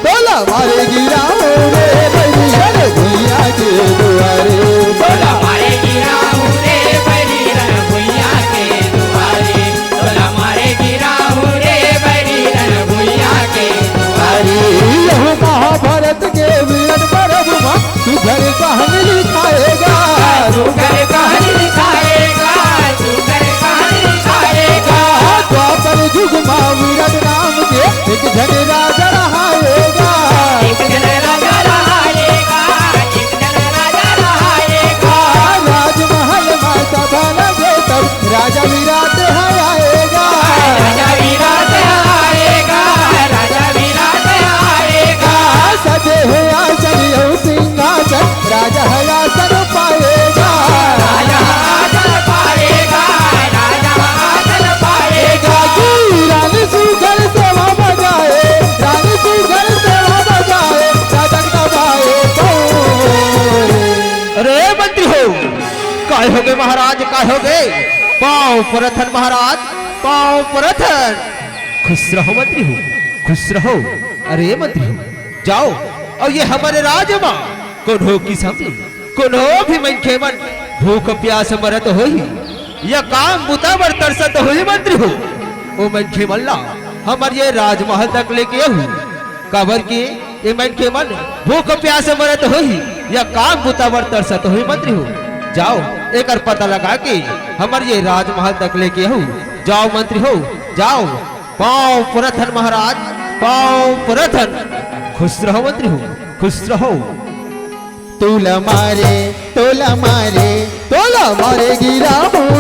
तोला मारे गिरा रे बलिरन भुइया के दुआरे तोला मारे गिरा रे बलिरन भुइया के दुआरे तोला मारे गिरा रे बलिरन भुइया के दुआरे यह महाभारत के वीर पर्व में सुघर कहानी लिखाएगा द्वापर युग में विराट नाम के एक जन राजा रहाएगा राजमहल में सभा लगे तब राजा विराट आएगा सजे है आसन और सिंहासन राजा आसन पाएगा रानी सुघर सेवा बजाए राजा दबाए अरे मंत्री हो काय हो गए महाराज काय हो गए पाँव प्रथन महाराज पाँव प्रथन खुश रहो मंत्री हो खुश रहो अरे मंत्री हो जाओ और ये हमारे राज मां कौन हो की समझी कौन हो भी मन के मन भूख प्यास मरत हो ही या काम बुतावर तरसत हो ही मंत्री हो ओ मन के मल्ला हमारे ये राजमहल तक लेके हूँ काबर की ये मन के मन भूख प्यास मरत हो ही या काम बुतावर तरसत हो ही मंत्री हो जाओ एक पता लगा के हमारे ये राजमहल तक लेके हूँ जाओ मंत्री हो जाओ पाँव प्रथन महाराज पाँव प्रथन खुश रहो मंत्री हो खुश रहो तोला मारे गिरा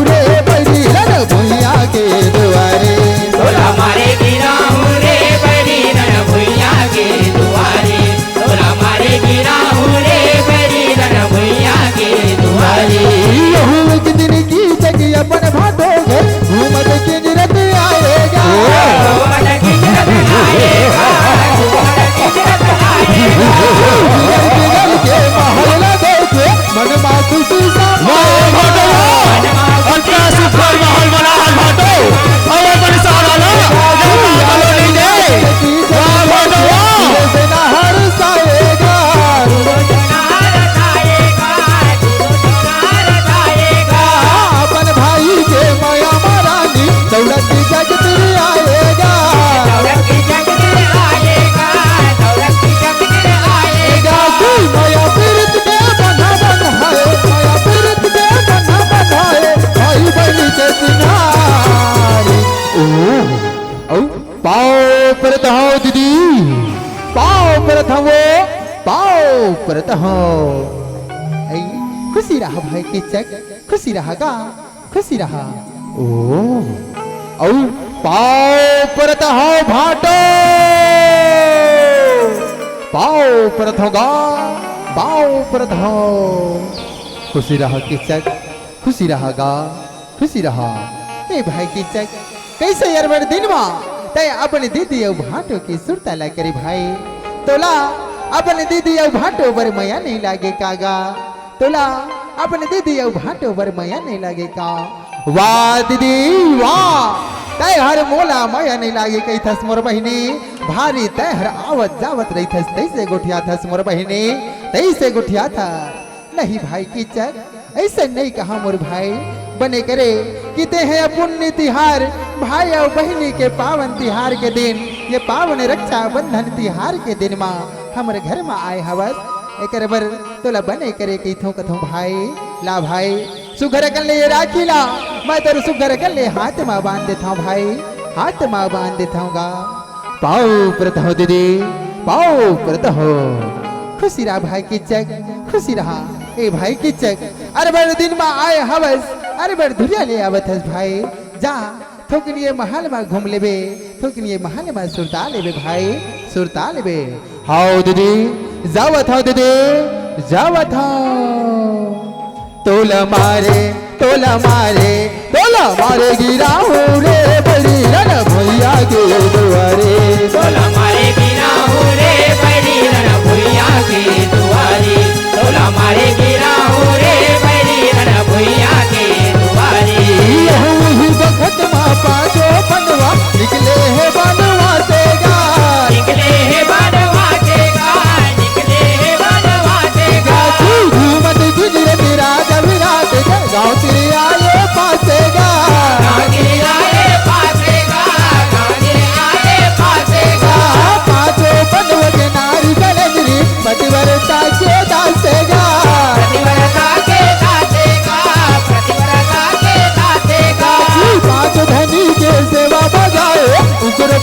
रे बलिरन भुइया के दुआरे तोला मारे गिरा रे बलिरन भुइया के दुआरे तोला मारे गिरा रे बलिरन भुइया के दुआरे एक दिन की जगह अपन भाटोगे घूमत के निरत आएगा के महल लगे के मन मा खुशी अपन भाई के माया महारानी दौलत जग तेरे आएगा माया पीड़ित के बंधा बंधाए भाई बहनी के किनारे पाओ परत हो दीदी पाओ परत हो खुशी रहा भाई की चक खुशी रहा ओ पाओ परत हो भाटो पाओ परत होगा पाओ परत हो खुशी रहा की चक खुशी रहा ए भाई की चक कैसे यार बड़ दिन मा तय अपने दीदी और भाटो की सुरता ला करे भाई तोला अपने दीदी और भाटो बर मया नहीं लागे कागा तोला अपने दीदी और भाटो बर मया नहीं लागे का वाह दीदी वाह तय हर मोला मया नहीं लागे कही थस मोर बहिनी भारी तय हर आवत जावत रही थस तैसे गोठिया थस मोर बहिनी तैसे गोठिया था नहीं भाई की चक ऐसे नहीं कहा मोर भाई बने करे किते हैं पुण्य तिहार भाई और बहनी के पावन तिहार के दिन ये पावन रक्षा बंधन तिहार के दिन माँ हमारे घर में आए हवस एक बर तोला बने करे की थो कथो भाई ला भाई सुघर कर ले राखी ला मैं तो सुघर कर ले हाथ में बांध देता हूँ भाई हाथ में बांध देता हूँ पाओ प्रत हो दीदी पाओ प्रत हो खुशी रहा भाई की चक खुशी रहा ए भाई की चक अरे बड़ दिन में आए हवस अरे बड़ धुरिया ले आवत हस भाई जा थोकनिए महल में घूम लेबे थोकनिए महल में सुरता लेबे भाई सुरता लेबे हाओ दीदी जावत हो दीदी जावत हो तोला मारे गिरा रे बलिरन भुइया के दुआरे तोला मारे गिरा रे बलिरन भुइया के दुआरे तोला मारे गिरा रे बलिरन भुइया के दुआरे यही बखत माँ पाँचों बनवा निकले है बनवा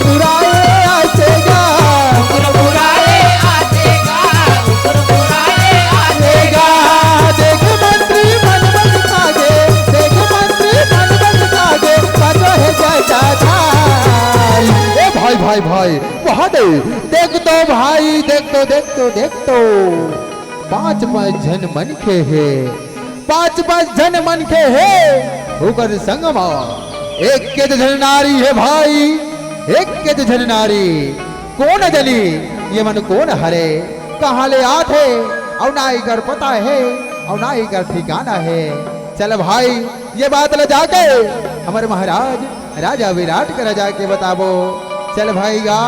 बुराए आसेगा बुराए आसेगा, बुराए आसेगा। देख मंत्री मन बन सागे, देख मंत्री मन बन सागे, बचो है जैसा झाल। ए भाई भाई भाई वहाँ देख तो भाई, देख तो देख तो देख तो 5-5 जन मन के है, 5-5 जन मन के है होकर संगमा। एक के तो जन नारी है भाई, एक के तो जन नारी। कौन जली ये मन कौन हरे, कहाँ ले आते और ना ही कर पता है और ना ही कर ठिकाना है। चल भाई ये बात ले जाके हमारे महाराज राजा विराट कर जाके बताबो। चल भाई गा,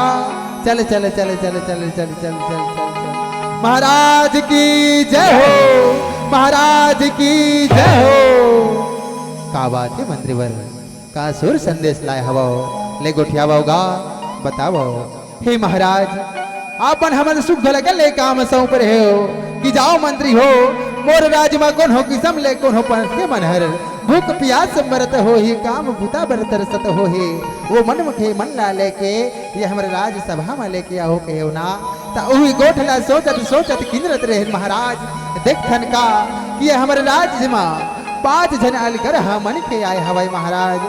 चल चल चल चल चल चल चल चल चल चल। महाराज की जय हो, महाराज की जय हो। का बात है मंत्रीवर, का सुर संदेश लाए हवो, ले गोठियावोगा बतावो। हे महाराज आपन हमन सुख लगल ले काम सौंप रहे हो कि जाओ मंत्री हो मोर राज में कौन हो किसम ले कौन हो पर के मनहर। भूख प्यास मरत हो ही काम भूता बर तरसत हो ही, वो मन मुखे मन ला लेके ये हमरे राज सभा में लेके आओ के ना। ता उही गोठला सोचत सोचत किंदरत रहे महाराज। देखन का ये हमरे राज में 5 जन अलकर हा मन के आए हवाई महाराज,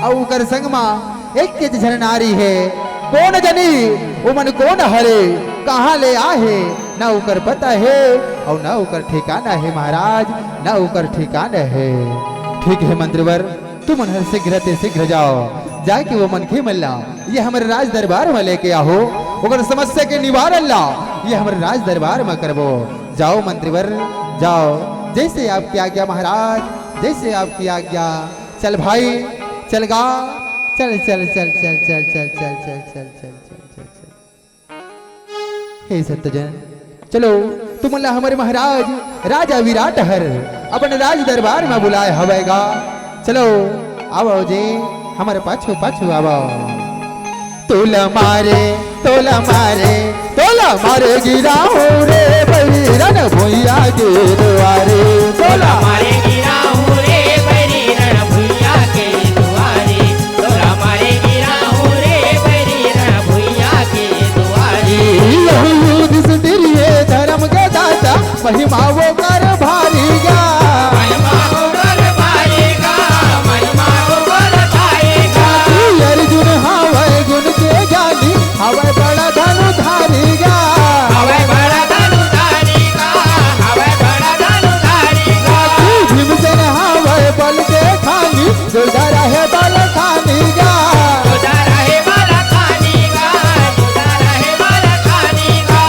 और उकर संग में एक के जन नारी है। कौन जनी वो मन कौन हरे, कहाँ ले आहे ना उकर पता है और ना उकर ठिकाना है महाराज, ना उकर ठिकाना है। ठीक है मंत्रीवर तुम मन शीघ्र ते शीघ्र जाओ, जाके वो मन के मल्ला ये हमारे राज दरबार में लेके आओ, उगर समस्या के निवारण ला ये हमारे राज दरबार में करबो। जाओ मंत्रीवर जाओ, जैसे आपकी आज्ञा महाराज, जैसे आपकी आज्ञा। चल भाई चल गा, चल चल चल चल चल चल चल चल चल चल चल चल। हे सत्यजन चलो तुम अल्लाह हमारे महाराज राजा विराट हर अपने राज दरबार में बुलाए हवेगा। चलो आओ जी हमारे पाछू पाछू आओ। तोला मारे तोला मारे तोला मारे गिराओ रे बहिरन भुइया के द्वारे। तोला मारे गिराऊं रे बहिरन भुइया के दुआरे, तोला मारे गिराऊं रे बहिरन भुइया के दुआरे। यहूदी सुंदरिये धर्म के दाता महिमा वो कर भारी गा, महिमा वो कर भारेगा, महिमा वो कर भारेगा। अर्जुन हवै गुण के ज्ञानी हवै बड़ा धनुधारी गा, हवै बड़ा धनुधारी गा, हवै बड़ा धनुधारी गा। भीमसेन हवै बल के खानी जोधा रहे बल खानी गा, जोधा रहे बल खानी गा, जोधा रहे बल खानी गा।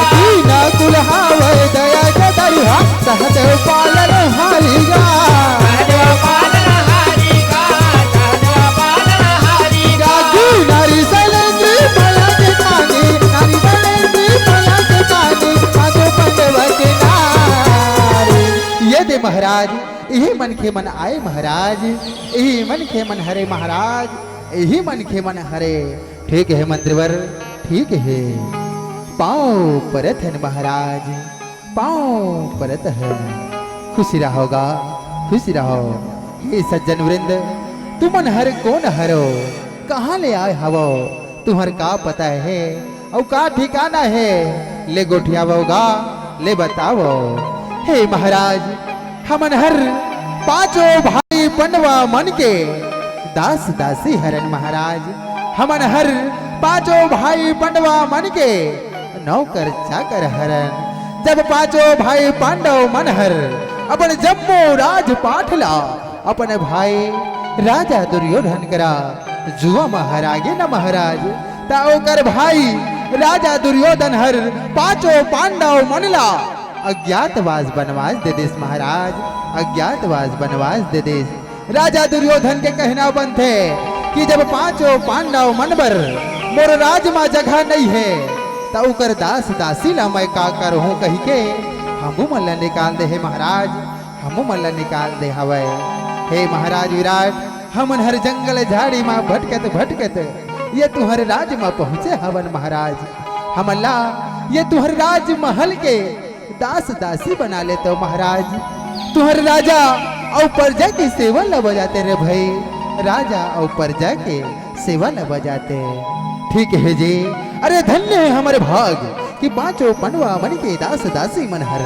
नकुल हवै दया के दरिहा सहदेव पालन हारी गा, सहदेव पालन हारी गा, सहदेव पालन हारी गा। नारी सलेंद्री भला के खानी, नारी सलेंद्री भला के खानी, माधो पंडवा के नारी। ये दे महाराज यही मन के मन आए महाराज, यही मन के मन हरे महाराज, यही मन के मन हरे। ठीक है मंत्रीवर ठीक है। पाँव परत है महाराज, पाँव परत है। खुशी रहोगा खुशी रहो। हे सज्जन वृंद तुमन हर कौन हरो, कहाँ ले आए हवो, तुम्हार का पता है और का ठिकाना है, ले गोठियावोगा ले बतावो। हे महाराज हमन हर 5 भाई पंडवा मन के दास दासी हरन महाराज, हमन हर 5 भाई पंडवा मन के नौकर चाकर हरन। जब 5 भाई पांडव मन हर अपन जम्मू राज पाठला अपने भाई राजा दुर्योधन करा जुआ महारागे न महाराज। ताओ कर भाई राजा दुर्योधन हर 5 पांडव मनला अज्ञातवास बनवास दे देश महाराज, अज्ञातवास बनवास दे देश। राजा दुर्योधन के कहना बंद थे कि जब 5 पांडव मनबर मोर राज में जगह नहीं है तो कर दास दासी ला मैं का करूँ कही के हमू मल्ला निकाल दे। हे महाराज हमू मल्ला निकाल दे हवे। हे महाराज विराट हमन हर जंगल झाड़ी में भटकत भटकत ये तुहर राज में पहुँचे हवन महाराज। हम अल्लाह ये तुहर राज महल के दास दासी बना ले तो महाराज, तुहर राजा और प्रजा की सेवा न बजाते रे भाई, राजा और प्रजा के सेवा न बजाते। ठीक है जी। अरे धन्य है हमारे भाग कि पांचों पंडवा मन के दास दासी मन हर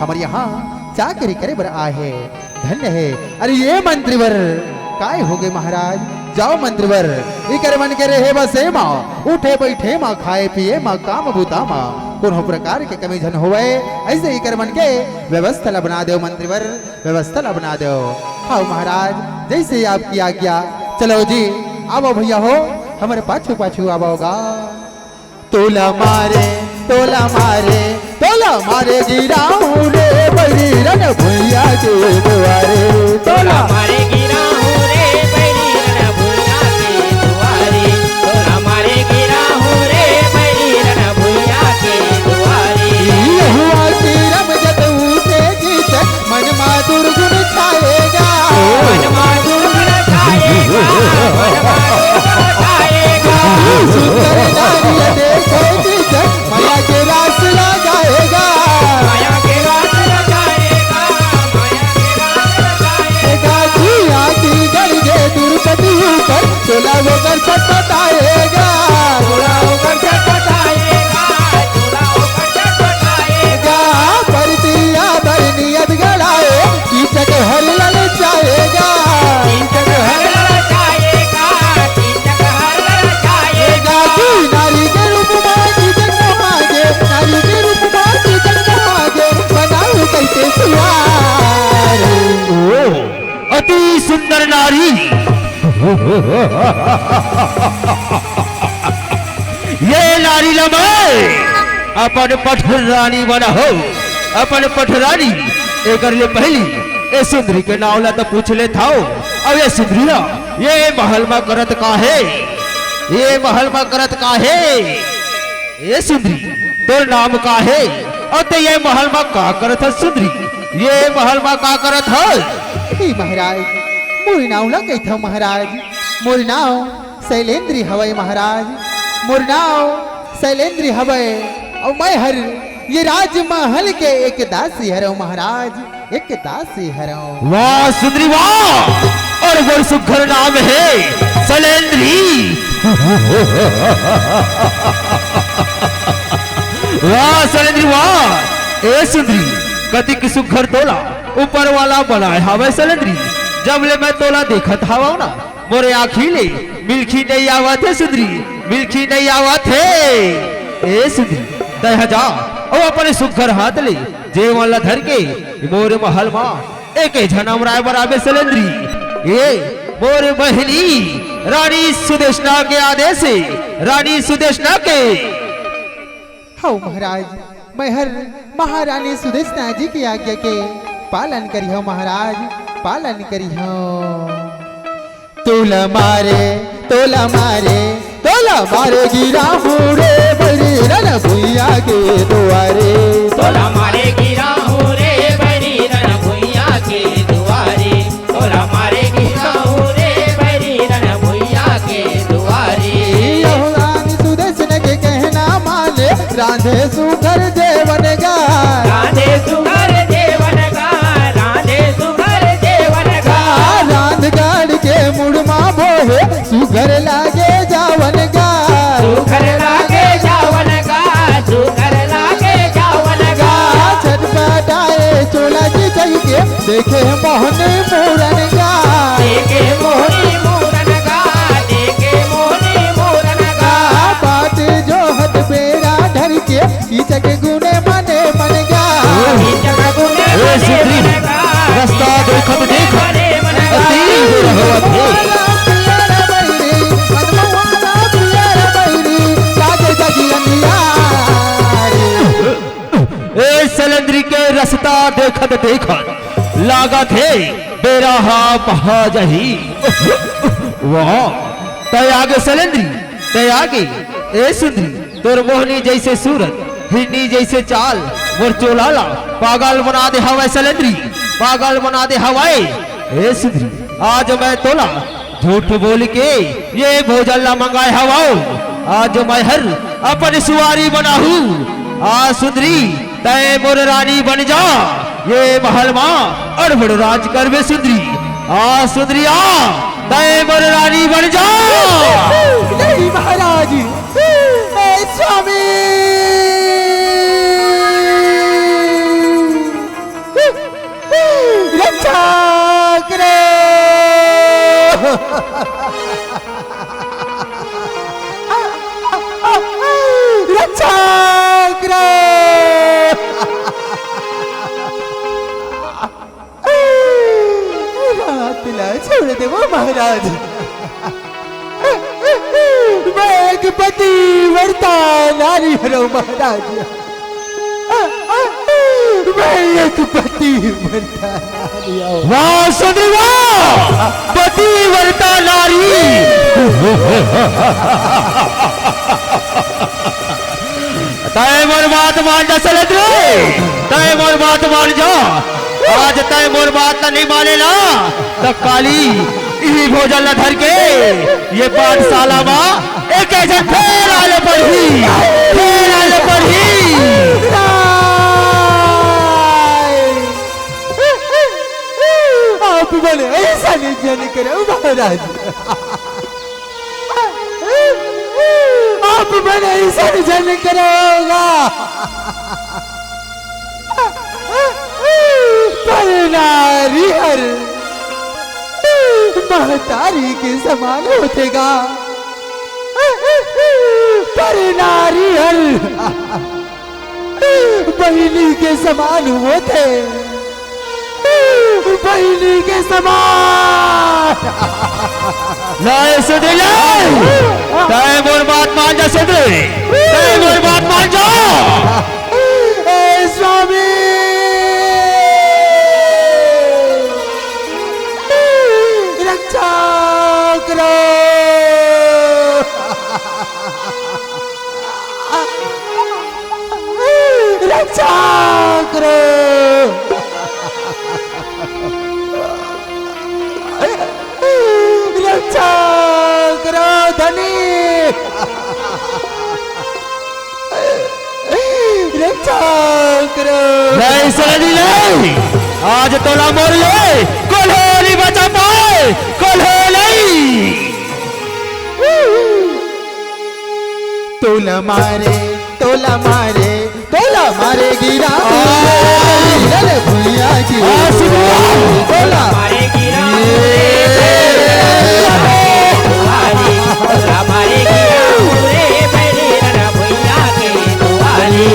हमारे यहाँ चाकरी करे बर आए है। धन्य है। अरे ये मंत्रीवर काय हो गए महाराज, जाओ मंत्रीवर इकर मन के रहे बसे माँ, उठे बैठे माँ, खाए पिए माँ, काम बूता माँ, कोनो प्रकार के कमी झन होवे ऐसे इकर मन के व्यवस्था ला बना दो मंत्रीवर, व्यवस्था ला बना दो। हाँ महाराज जैसे आपकी आज्ञा। चलो जी आओ भैया हो हमारे पाछू पाछू आओगा। तोला मारे तोला मारे तोला मारे गिराऊं रे बड़ी रन भैया के द्वारे। तोला मारे गिराऊं रे बड़ी रन भैया के दुआरे। तोला मारे गिराऊं रे बड़ी रन भैया के दुआरे। ये हुआ कि रम जत उठेगी तक मन मा दुर्गुण छाएगा। मन मा दुर्गुण छाएगा, मन मा दुर्गुण छाएगा। सुंदर नारिय देखेगी तक माया के रास लगाएगा। माया के रास लगाएगा, माया के रास लगाएगा। जिया की गड़गे दुर्पति ऊपर चोला होकर छटपटाएगा। चोला होकर छटपटाएगा, चोला होकर छटपटाएगा। परतिया बरनियत गड़ाए कीचक हर ललचाएगा। कीचक हर ललचाएगा, कीचक हर ललचाएगा। नारी के रूप में कीचक मांगे, नारी के रूप में कीचक मांगे, बनाओ कैसे सुवार। अति सुंदर नारी ये नारी लमाए अपन पठरानी बना हो, अपन पठरानी एकर ले पहली ए सुंदरी के नावला तो पूछ ले था। अब ये सुंदरिया ये महल में करत का है, ये महल में करत का है। ये सुंदरी तोर नाम का है और ते ये महल में का करत है सुंदरी, ये महल में का करत है। हे महाराज मोर नाव ला कही था महाराज, मोर नाव शैलेंद्री हवय महाराज, मोर नाव शैलेंद्री हवय और मैं हर ये राजमहल के एक दासी हरो महाराज, एक दासी हरो। वाह सुंदरी वाह, और वो सुघर नाम है शैलेंद्री। वाह शैलेंद्री वाह। ए सुंदरी कति की सुघर तोला ऊपर वाला बनाए हवे शैलेंद्री। जब ले मैं तोला देखत हवा ना मोरे आँखी ले मिल्खी नहीं आवत है सुंदरी, मिल्खी नहीं आवत है। ए सुंदरी दह जा और अपने सुघर हाथ ले जे वाला धर के मोरे महल मां एक जनम राय बराबर शैलेंद्री। ये मोरे बहनी रानी सुदेशना के आदेश से, रानी सुदेशना के। हाँ महाराज मैं हर महारानी सुदेशना जी की आज्ञा के पालन करी हो महाराज, पालन करी हो। तोला मारे तोला मारे तोला मारे गिरा रे बड़ी रन भैया के द्वारे। तोला मारे गिराऊं रे बड़ी रन भैया के दुआरे। तोला मारे गिराऊं रे बड़ी रन भैया के दुआरे। यहो रानी सुदेशना के कहना माने राधे सुघर जेवन गा। राधे सुघर जेवन गा, राधे सुघर जेवन गा। रांध गाड़ के मुड़मा बोहे सुघर लागे जावन गा। सुघर लागे जावन गा, सुघर लागे जावन गा। छटपटाए चोला की चाहिए देखे मोहन मूरन गा। देखे मोहनी मूरन गा, देखे मोहनी मूरन गा। बात जो हद बेरा ढर के कीचक गुने मने मन गा। कीचक गुने ए मने सुंदरी मन गा। रास्ता देखत देख मने मन गा। अति रहवत है। प्यारा बैरी मनमोहना प्यारा बैरी लागे जगी अंधियारी। ए शैलेंद्री के रास्ता देखत देखत लागत है बेरा हा पहा जही। वाह तय आगे शैलेंद्री तय आगे। ए सुंदरी तोर मोहनी जैसे सूरत हिरनी जैसे चाल मोर चोलाला पागल बना दे हवाए शैलेंद्री, पागल बना दे हवाए। ए सुंदरी आज मैं तोला झूठ बोल के ये भोजन ला मंगाए हवाओ। आज मैं हर अपनी सुवारी बना हूँ। आ सुंदरी तय मोर रानी बन जा, ये महल मां अड़बड़ राज कर बे सुंदरी। आ सुंदरी आ तय मोर रानी बन जा। नहीं महाराज देवो महाराज। मैं एक पतिव्रता नारी हूँ महाराज। मैं एक पतिव्रता नारी हूँ। वाह सुंदरी वाह, पतिव्रता नारी। तय मोर बात मान जा सलेंद्र, तय मोर बात मान जा। आज तय मोर बात नहीं माने ना तो काली ई भोजन न धर के ये पाठशाला में एक ऐसा फेर आले पढ़ी, फेर आले पढ़ी। आप बोले ऐसा नहीं जन करो महाराज। आप बोले ऐसा नहीं जन करोगा। पर नारी हर महतारी के समान होतेगा। पर नारी हर बहिनी के समान होते, बहिनी के समान। लाए सुधे लाए, तय मोर बात मान जा सुधे, तय मोर बात मान जा। ए स्वामी रक्षा करो। रक्षा करो। रक्षा करो धनी। रक्षा करो। नहीं सदी नहीं, आज तोला मोर ले कोल्होली बचा पाए, कोल्होली। तोला मारे, तोला मारे, तोला मारे गिरा भूलिया की। तोला मारे गिरा हमारे गिरा रे बैरी रन भुइया के दुआरी।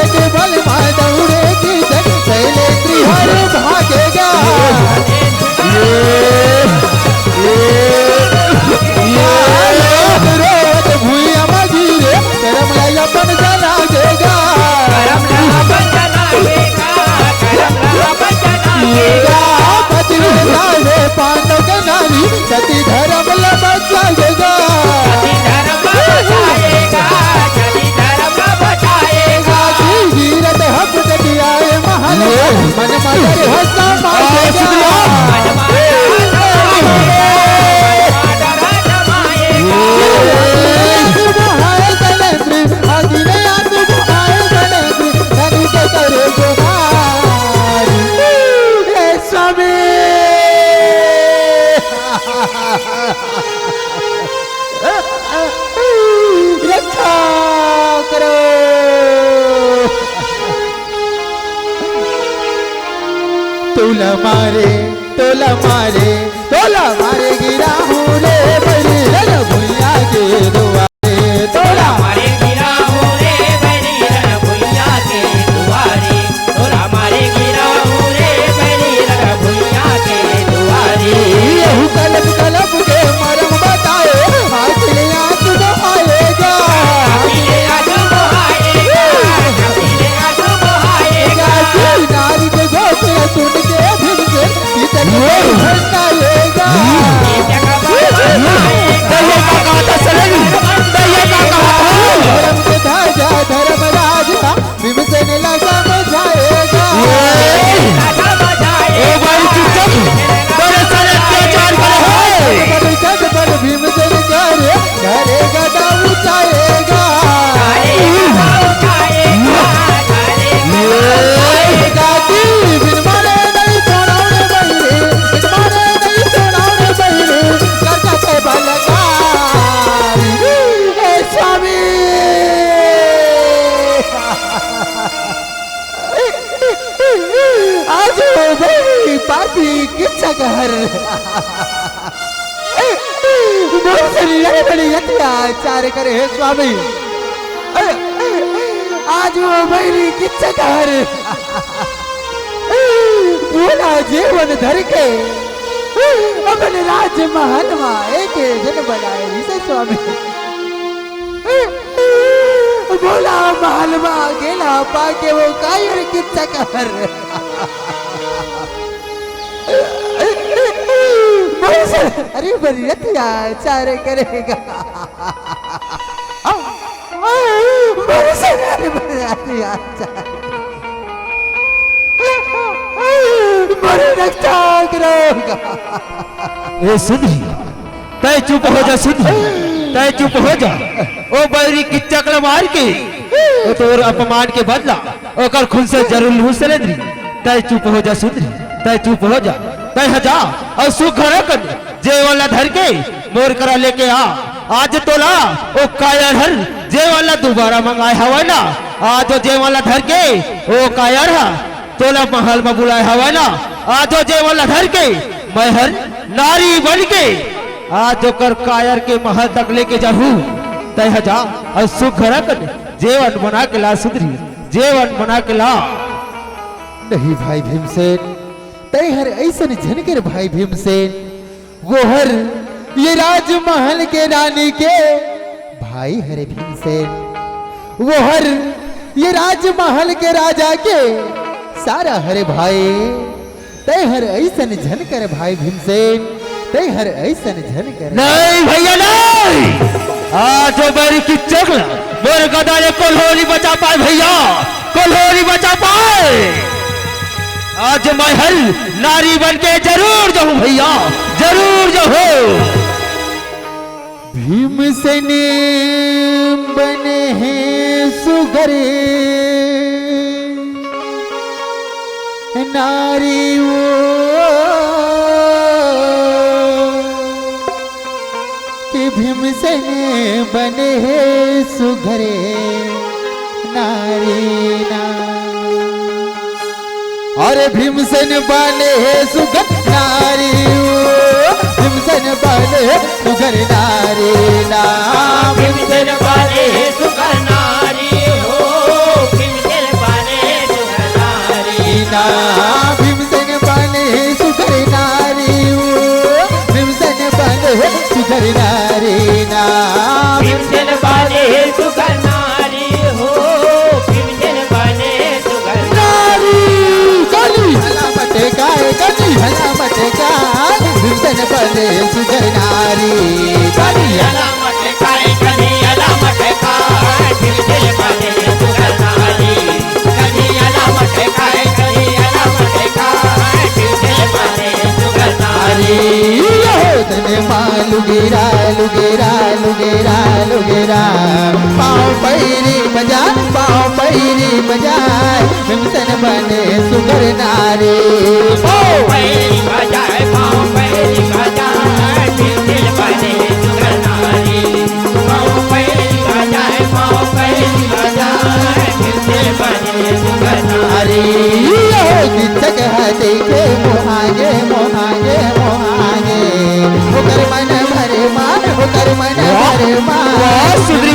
के बल मार दौड़े की जग चले त्रिहर भागेगा। रोज भूया मजीरे करम अपन जनागेगा। पतिव्रता है पांडव के नारी सती धर्म बचाएगा। गिरत हक दियाए महल मन मदर हंसा मारेगा। रक्षा करो। तोला मारे, तोला मारे, तोला मारे गिरा हूँ रे बड़ी रन भुइया के दुआरे। तोला मारे गिरा रे बैरी रन भुइया के दुआरी। तोरा मारे गिरा रे बैरी रन भुइया के दुआरी। यहू कलब कलब के मरम बताए आखिर आंसू बहाएगा। नारी के घोषणा सुन के फिर से इतने भड़काएगा। धर्म के ध्वजा धर्मराज भीमसेन लगा बजाएगा। जग पर भीमसेन करे करेगा दाव उठाएगा। आज भाई पापी किच्छा घर बड़ी अत्याचार करे है स्वामी। आज वो बैरी किच्छा घर पूरा जीवन धर के अपने राजमहल में एक जन बनाए विषय स्वामी बोला महल में गेला पाके वो कायर की चकर अरे बड़ी रतिया चारे करेगा अरे बड़ी रतिया बड़ी रक्षा करेगा। ए सुधी तय चुप हो जा सुधी तय चुप हो जा ओ बैरी की चकल मार के ओ तोर अपमान के बदला ओकर खुद से जरूर लू सरेंद्री तय चुप हो जा सुधी तय चुप हो जा तय हजा और सुख घर कर जे वाला धर के मोर करा लेके आ आज तोला ओ कायर हर जे वाला दोबारा मंगाए हवा ना आज जे वाला धर के ओ कायर हा तोला महल में बुलाए हवा ना आज जे वाला धर के मैं हर नारी बन के आज ओकर कायर के महल तक लेके जाहू तय हजा और सुख घर कर जेवन बना के ला सुधरी जेवन बना के ला। नहीं भाई भीमसेन तय हर ऐसा झनकर भाई भीमसेन वो हर ये राजमहल के रानी के भाई हरे भीमसेन वो हर ये राजमहल के राजा के सारा हरे भाई तय हर ऐसा झनकर भाई भीमसेन तय हर ऐसा झनकर नहीं भैया नहीं आज बैरी की चकला मोर गदा ने कोल्होरी बचा पाए भैया कोल्होरी बचा पाए आज मैं हल नारी बन के जरूर जाऊं भैया जरूर जाऊं। भीमसेन बने हैं सुगरे नारी वो कि भीमसेन बने हैं सुघरे नारी ना और भीमसेन बने हैं सुघर नारी भीमसेन बने सुघर नारी ना भीमसेन बने सुघर नारी हो भीमसेन बने सुघर नारी ना भीमसेन बने सुघर नारी भीमसेन बने सुघर नारी ना भीमसेन बने सुघर नारी हो भीमसेन बने सुघर नारी काली हला मटकाए काली हला मटकाए भीमसेन बने सुघर नारी काली हला मटकाए कभी हला मटकाए भीमसेन बने सुघर नारी कभी हला मटकाए कभी हला मटकाए भीमसेन बने सुघर नारी तने लुगेरा लुगेरा लुगेरा लुगेरा पाँव पैरी बजा पाँव पैरी बजाए भीमसेन बने सुघर नारी पैरी बजाए पाँव पैरी बजाए भीमसेन बने सुघर नारी पाँव पैरी बजाए पाँव पैरी बजाए भीमसेन बने सुघर नारी किचक हाथे के मोहागे मोहागे मोहागे होकर मन भरे मान होकर मन भरे मान सुधरी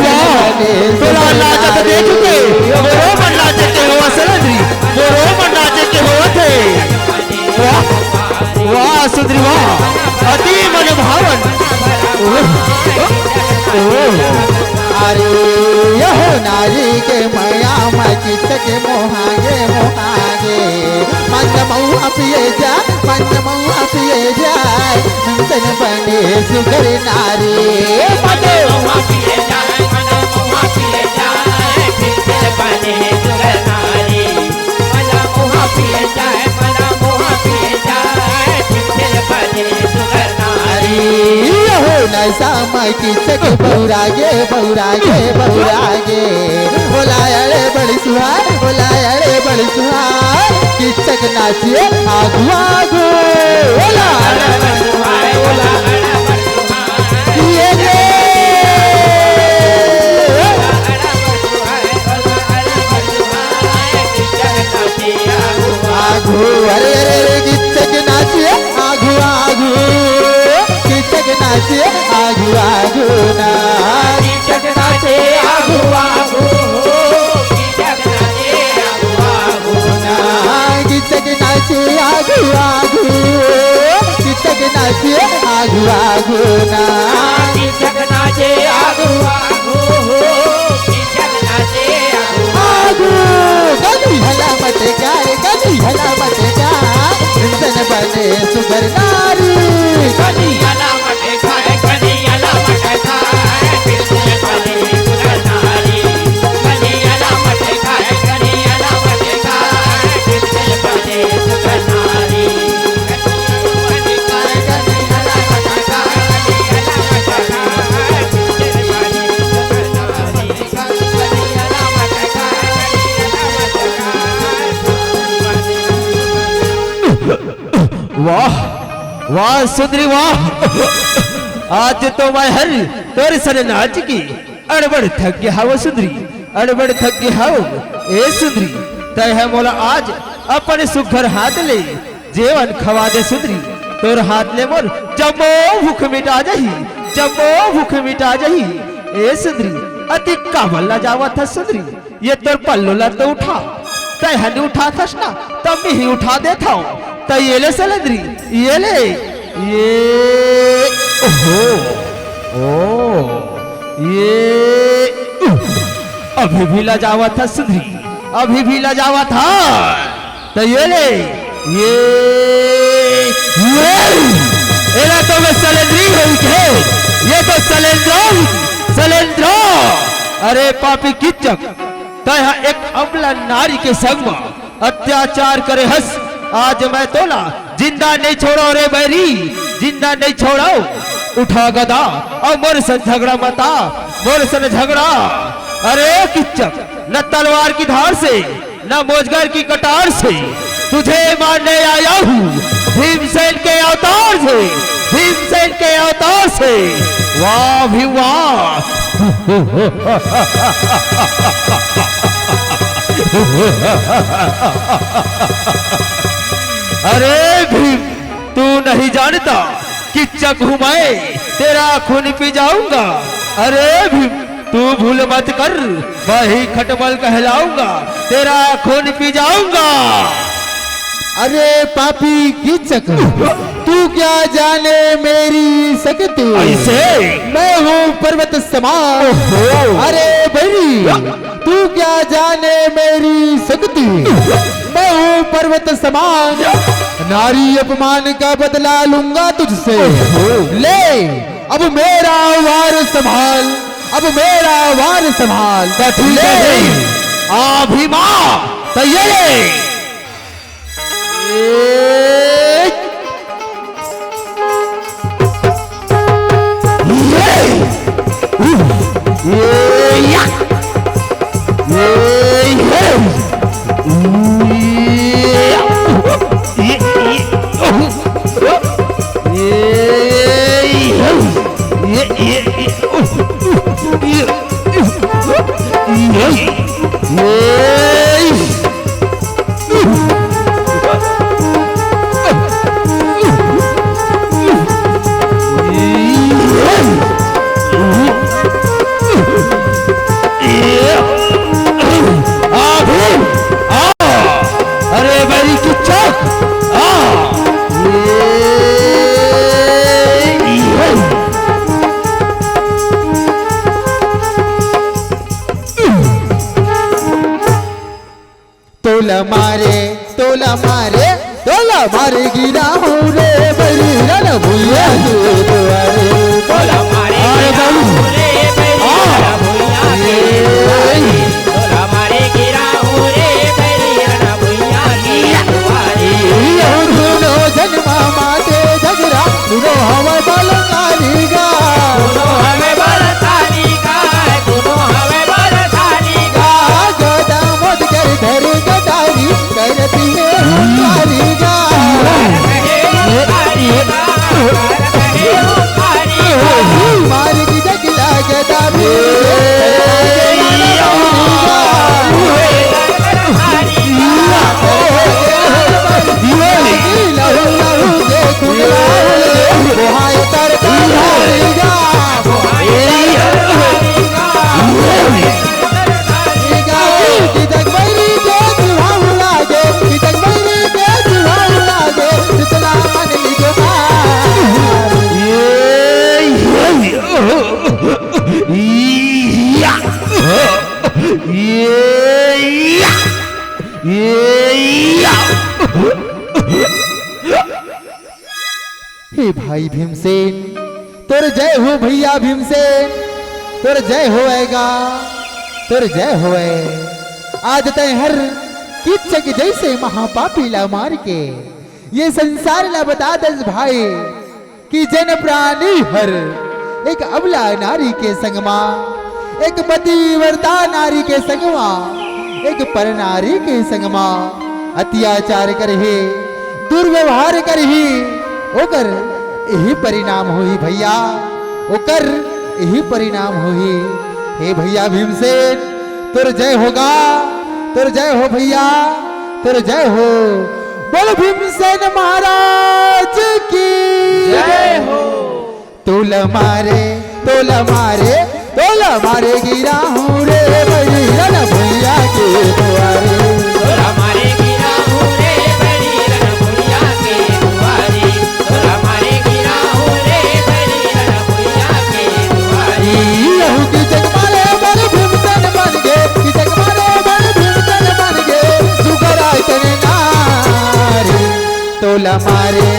तोला नाचत देख के मोरो मन नाचे के हो सलंद्री मोरो मन नाचे के हो थे वाह वाह सुधरी वाह अति मन भावन अरे यह नारी के माया मचित के मोहागे मोहागे मंद मऊआ पिए जा मंद मऊआ पिए जाए भीमसेन बने सुघर नारी मने महुआ पिए जाए मने महुआ पिए जाए भीमसेन बने सुघर नारी मने महुआ पिए जाए मने महुआ पिए जाए भीमसेन बने सुघर नारी नैसा माई किचक बहुरागे बहुरागे बहुरागे बोलाए बड़ी सुहार बोलाए बड़ी सुहार किचक नाचिए आगू आगू बोला आगू अरे अरे अरे किचक नाचिए आगू आगू किचक नाचिए आगू आगू ना किचक नाचे आगू आगू किचक नाचे आगू आगू ना किचक नाचिए आगू आगू किचक आगुना कीचक नाचे आगू आगू कीचक नाचे आगू आगू गली हला मत गाए गली हला मत गाए इंसान बने सुगर नारी कनियाला मटे खाए कनियाला मटे खाए बिल्कुल बने सुरनारी कनियाला मटे खाए कनियाला मटे खाए बिल्कुल बने सुरनारी कनियाला मटे खाए कनियाला मटे खाए कनियाला मटे खाए बिल्कुल बने सुरनारी कनियाला मटे खाए कनियाला मटे खाए वाह वाह सुंदरी वाह आज तो मैं हर तोर सन नाच की अड़बड़ थक गया हो सुंदरी अड़बड़ थक गया हो ए सुंदरी तय है मोला आज अपन सुघर हाथ ले जेवन खवा दे सुंदरी तोर हाथ ले मोर जबो भूख मिटा जही जबो भूख मिटा जही ए सुंदरी अति कामल जावा था सुंदरी ये तोर पल्लो ला तो उठा तय हनी उठा थस ना तब भी ही उठा देता हूँ तो ये ले सलेंद्री ये ले ये ओहो ओ ये अभी भी लजावा था सुंदरी अभी भी लजावा था तो ये ले ये एला तो मैं सलेंद्री हूँ के ये तो सलेंद्रो अरे पापी किचक तो यहाँ एक अबला नारी के संग में अत्याचार करे हंस आज मैं तोला जिंदा नहीं छोड़ो रे बैरी जिंदा नहीं छोड़ो उठा गदा और मोर सन झगड़ा मता मोर सन झगड़ा अरे किचक न तलवार की धार से न मोजगर की कटार से तुझे मारने आया हूँ भीमसेन के अवतार से भीमसेन के अवतार से वाह भी वाह अरे भीम तू नहीं जानता कि चक हूं मैं तेरा खून पी जाऊंगा अरे भीम तू भूल मत कर मैं ही खटमल कहलाऊंगा तेरा खून पी जाऊंगा अरे पापी कीचक तू क्या जाने मेरी शक्ति ऐसे मैं हूँ पर्वत समान अरे भाई तू क्या जाने मेरी शक्ति मैं हूँ पर्वत समान नारी अपमान का बदला लूंगा तुझसे ले अब मेरा वार संभाल अब मेरा वार संभाल ले अभिमा तो ये ले तोला मारे गिरा हूँ रे बरी रन भूया दुआरे तोला मारे गिरा हूँ रे बरी रन भूया तोला मारे गिरा हूँ रे बरी रन भूया दुआरे सुनो जन्मा माते झगड़ा सुनो हमें बलकारी गा सुनो हमें बलकारी गा सुनो हमें बलकारी गा गदा मोद कर धर गदारी करती है हुकारी गा कर रहे हो कारी गा कर रहे हो कारी गा हे भाई भीमसेन, तोर जय हो भैया भीमसेन, तोर जय होएगा, तोर जय होए। आज तय हर किच्चक जैसे महापापी ला मार के ये संसार ला बता दस भाई कि जन प्राणी हर एक अबला नारी के संगमा, एक पतिव्रता नारी के संगमा, एक पर नारी के संगमा अत्याचार कर ही, दुर्व्यवहार कर ही ओकर यही परिणाम होई भैया, ओकर यही परिणाम होई। हे भैया भीमसेन, तुर जय होगा, तुर जय हो भैया, तुर जय हो। बोल भीमसेन महाराज की जय हो। तोल मारे तोल मारे तोल मारे गिरा हूँ रे बजरंग भैया के द्वारे। तोरा मारे गिरा हूँ रे बजरंग भैया के दुआरे। तोरा मारे गिरा हूँ रे बजरंग भैया के दुआरे। यहू की जग मारे बड़ भीमसेन बन गे, की जग मारे बड़ भीमसेन बन गे, सुगरा तने नारी तोल मारे